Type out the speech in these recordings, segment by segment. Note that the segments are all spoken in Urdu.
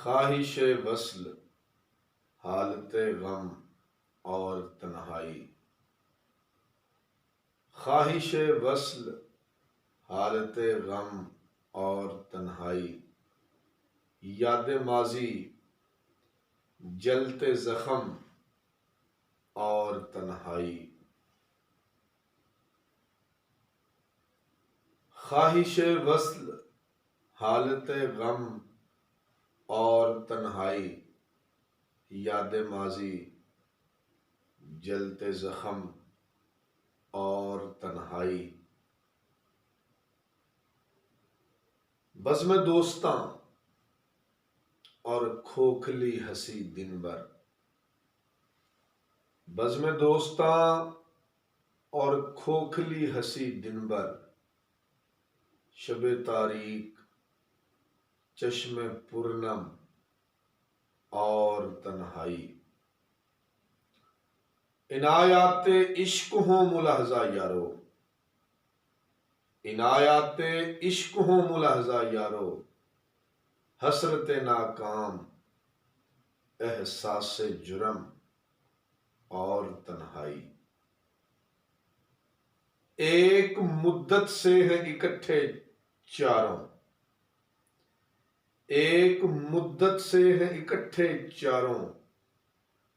خواہش وصل حالت غم اور تنہائی، خواہش وصل حالت غم اور تنہائی، یاد ماضی جلتے زخم اور تنہائی، خواہش وصل حالت غم اور تنہائی، یاد ماضی جلتے زخم اور تنہائی، بزم دوستاں اور کھوکھلی ہنسی دن بھر، بزم دوستاں اور کھوکھلی ہنسی دن بھر، شب تاریک چشم پرنم اور تنہائی، عنایات عشق ہوں ملاحظہ یارو، عنایات عشق ہوں ملاحظہ یارو، حسرت ناکام احساس جرم اور تنہائی، ایک مدت سے ہیں اکٹھے چاروں، ایک مدت سے ہیں اکٹھے چاروں،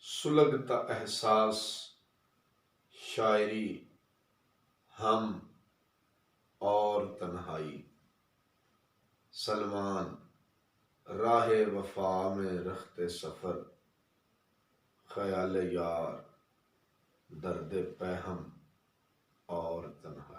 سلگتا احساس شاعری ہم اور تنہائی، سلمان راہ وفا میں رخت سفر، خیال یار درد پہم اور تنہائی۔